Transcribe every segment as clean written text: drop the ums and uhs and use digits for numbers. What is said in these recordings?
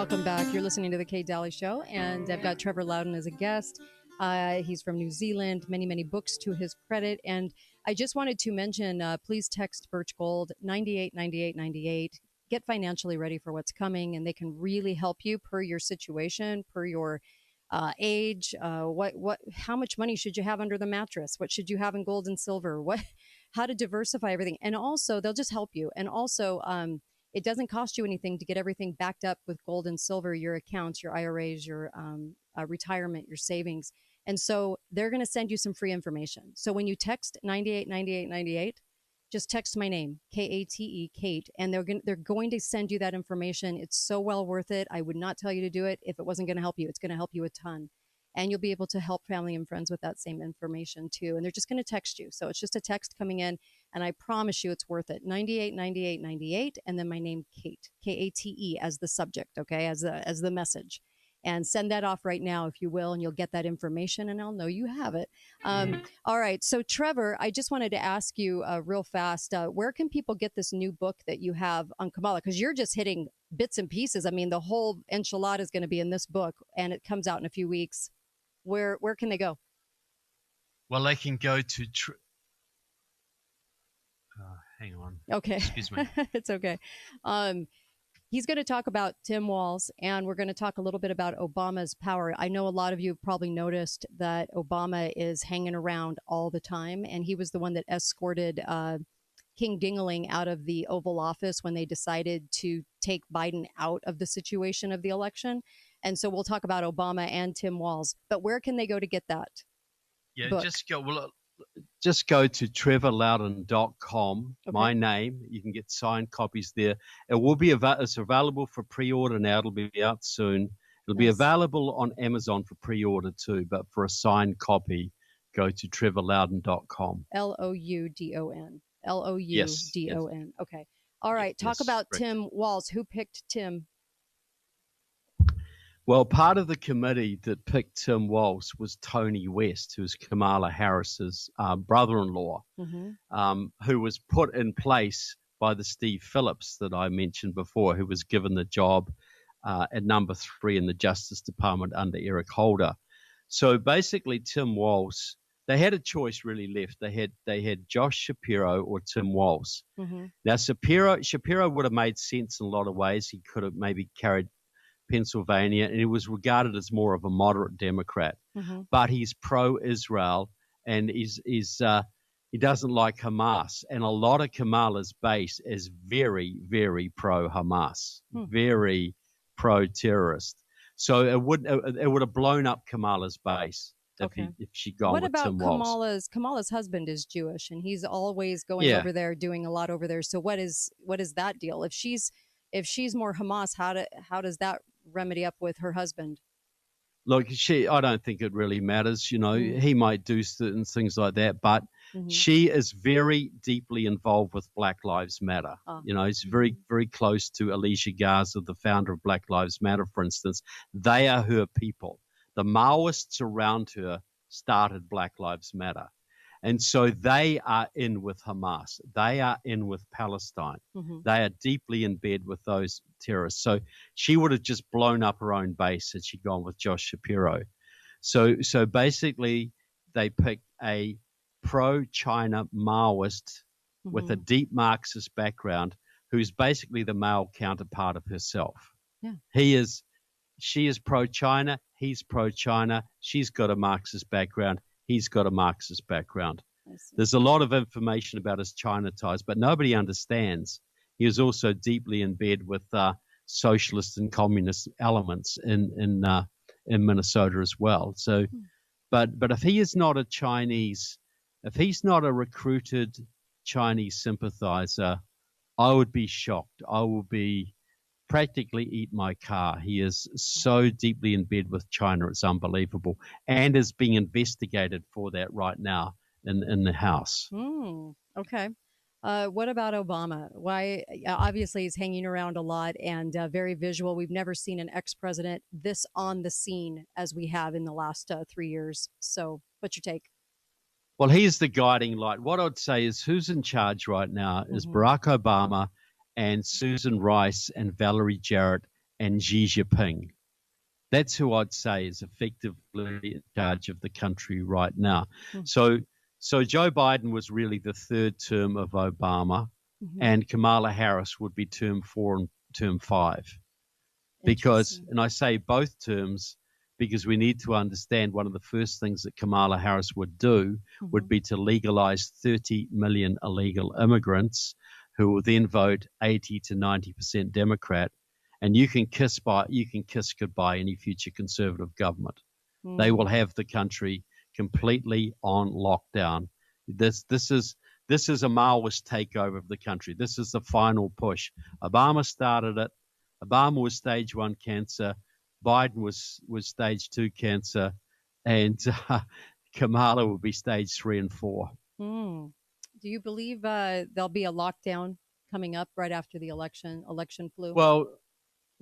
Welcome back. You're listening to the Kate Daly Show, and I've got Trevor Loudon as a guest. He's from New Zealand, many books to his credit. And I just wanted to mention, please text Birch Gold 989898. Get financially ready for what's coming, and they can really help you per your situation, per your age. How much money should you have under the mattress? What should you have in gold and silver? How to diversify everything. And also, they'll just help you. And also, it doesn't cost you anything to get everything backed up with gold and silver, your accounts, your IRAs, your retirement, your savings. And so they're going to send you some free information. So when you text 989898, just text my name, Kate, Kate, and they're going to send you that information. It's so well worth it. I would not tell you to do it if it wasn't going to help you. It's going to help you a ton. And you'll be able to help family and friends with that same information too. And they're just going to text you. So it's just a text coming in, and I promise you it's worth it. 989898, and then my name, Kate, Kate, as the subject, okay, as the message. And send that off right now, if you will, and you'll get that information, and I'll know you have it. All right. So, Trevor, I just wanted to ask you real fast, where can people get this new book that you have on Kamala? Because you're just hitting bits and pieces. I mean, the whole enchilada is going to be in this book, and it comes out in a few weeks. Where can they go? Well, they can go to... hang on. Okay. Excuse me. It's okay. He's going to talk about Tim Walz, and we're going to talk a little bit about Obama's power. I know a lot of you have probably noticed that Obama is hanging around all the time, and he was the one that escorted King Dingaling out of the Oval Office when they decided to take Biden out of the situation of the election. And so we'll talk about Obama and Tim Walz. But where can they go to get that book? Just go to trevorloudon.com, okay. My name. You can get signed copies there. It will be it's available for pre-order now. It'll be out soon. It'll be available on Amazon for pre-order too, but for a signed copy, go to trevorloudon.com. Loudon. Loudon. Yes. Okay. All right. Talk about correct. Tim Walz. Who picked Tim? Well, part of the committee that picked Tim Walz was Tony West, who's Kamala Harris's brother-in-law, who was put in place by the Steve Phillips that I mentioned before, who was given the job at number 3 in the Justice Department under Eric Holder. So basically, Tim Walz, they had a choice really left. They had Josh Shapiro or Tim Walz. Now, Shapiro would have made sense in a lot of ways. He could have maybe carried Pennsylvania, and he was regarded as more of a moderate Democrat, but he's pro-Israel, and he doesn't like Hamas, and a lot of Kamala's base is very, very pro-Hamas, very pro-terrorist. So it would have blown up Kamala's base if she'd gone with Tim Walz. What about Kamala's husband is Jewish, and he's always going over there, doing a lot over there. So what is that deal? If she's more Hamas, how does that remedy up with her husband? Look, I don't think it really matters. You know, he might do certain things like that, but she is very deeply involved with Black Lives Matter. You know, it's very, very close to Alicia Garza, the founder of Black Lives Matter, for instance. They are her people. The Maoists around her started Black Lives Matter. And so they are in with Hamas. They are in with Palestine. They are deeply in bed with those terrorists. So she would have just blown up her own base had she gone with Josh Shapiro. So basically, they picked a pro-China Maoist with a deep Marxist background, who's basically the male counterpart of herself. Yeah. She is pro-China. He's pro-China. She's got a Marxist background. He's got a Marxist background. There's a lot of information about his China ties, but nobody understands. He is also deeply in bed with socialist and communist elements in Minnesota as well. So, but if he is not if he's not a recruited Chinese sympathizer, I would be shocked. I will be practically eat my car. He is so deeply in bed with China, it's unbelievable, and is being investigated for that right now in the House. Okay. What about Obama? Why? Obviously, he's hanging around a lot and very visual. We've never seen an ex-president this on the scene as we have in the last 3 years. So what's your take? Well, he's the guiding light. What I'd say is who's in charge right now is Barack Obama and Susan Rice and Valerie Jarrett and Xi Jinping. That's who I'd say is effectively in charge of the country right now. Mm-hmm. So Joe Biden was really the third term of Obama, and Kamala Harris would be term 4 and term 5. Because, and I say both terms because we need to understand one of the first things that Kamala Harris would do would be to legalize 30 million illegal immigrants who will then vote 80 to 90% Democrat. And you can kiss goodbye any future conservative government. They will have the country completely on lockdown. This is a Maoist takeover of the country. This is the final push. Obama started it. Obama was stage 1 cancer. Biden was stage 2 cancer, and Kamala will be stage 3 and 4. Do you believe there'll be a lockdown coming up right after the election flu?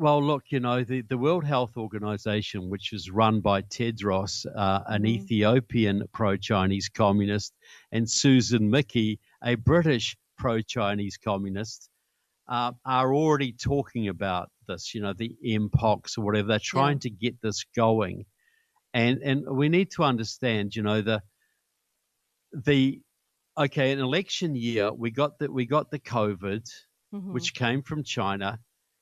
Well, look, the World Health Organization, which is run by Tedros, an Ethiopian pro-Chinese communist, and Susan Mickey, a British pro-Chinese communist, are already talking about this, the mpox or whatever. They're trying to get this going. And we need to understand, an election year, we got the COVID, which came from China.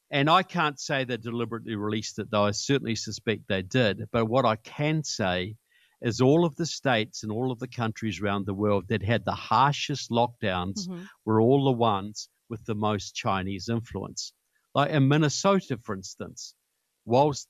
And I can't say they deliberately released it, though I certainly suspect they did. But what I can say is all of the states and all of the countries around the world that had the harshest lockdowns were all the ones with the most Chinese influence. Like in Minnesota, for instance,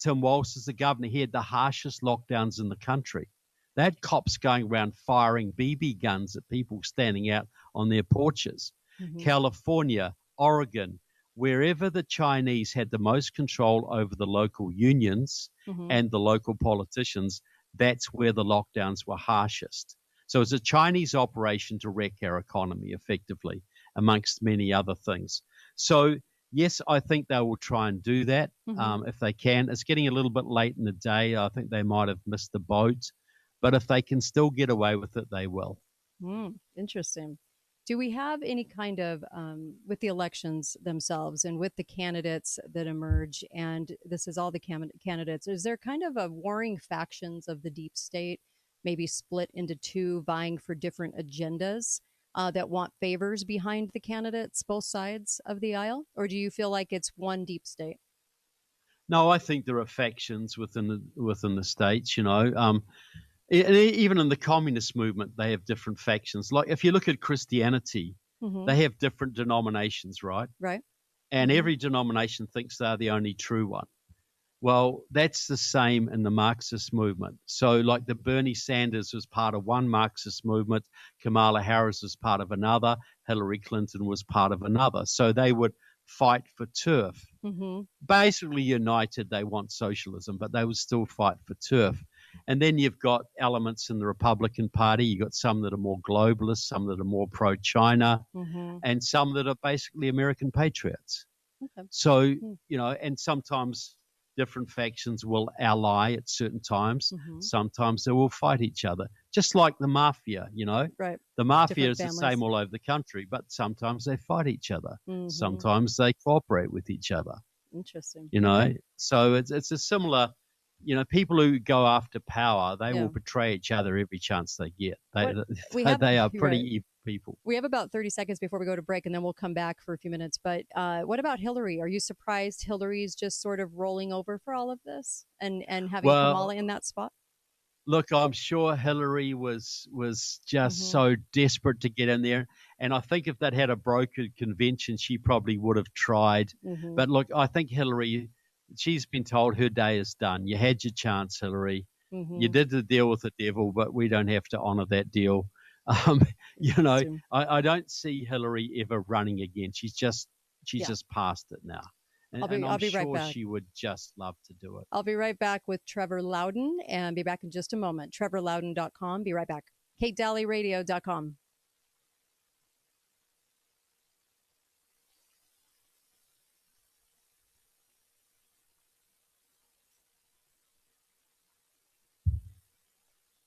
Tim Walz is the governor. He had the harshest lockdowns in the country. They had cops going around firing BB guns at people standing out on their porches. California, Oregon, wherever the Chinese had the most control over the local unions and the local politicians, that's where the lockdowns were harshest. So it's a Chinese operation to wreck our economy effectively, amongst many other things. So, yes, I think they will try and do that if they can. It's getting a little bit late in the day. I think they might have missed the boat. But if they can still get away with it, they will. Interesting. Do we have any kind of, with the elections themselves and with the candidates that emerge, and this is all the candidates, is there kind of a warring factions of the deep state, maybe split into two, vying for different agendas that want favors behind the candidates, both sides of the aisle? Or do you feel like it's one deep state? No, I think there are factions within the states, even in the communist movement, they have different factions. Like if you look at Christianity, they have different denominations, right? Right. And every denomination thinks they're the only true one. Well, that's the same in the Marxist movement. So like the Bernie Sanders was part of one Marxist movement, Kamala Harris was part of another, Hillary Clinton was part of another. So they would fight for turf. Basically united, they want socialism, but they would still fight for turf. And then you've got elements in the Republican Party. You've got some that are more globalist, some that are more pro-China, and some that are basically American patriots. So, and sometimes different factions will ally at certain times. Sometimes they will fight each other, just like the mafia, Right. The mafia Different is families. the same all over the country, but sometimes they fight each other. Sometimes they cooperate with each other. Interesting. So it's a similar, people who go after power, they will betray each other every chance they get. They are pretty evil people. We have about 30 seconds before we go to break, and then we'll come back for a few minutes. But what about Hillary? Are you surprised Hillary's just sort of rolling over for all of this and having Kamala in that spot? Look, I'm sure Hillary was just so desperate to get in there. And I think if they'd had a brokered convention, she probably would have tried. But look, I think Hillary, she's been told her day is done. You had your chance, Hillary. You did the deal with the devil, but we don't have to honor that deal. I don't see Hillary ever running again. She's just past it now. And I'm be right sure back. she would just love to do it. I'll be right back with Trevor Loudon and be back in just a moment. TrevorLoudon.com. Be right back. KateDalleyRadio.com.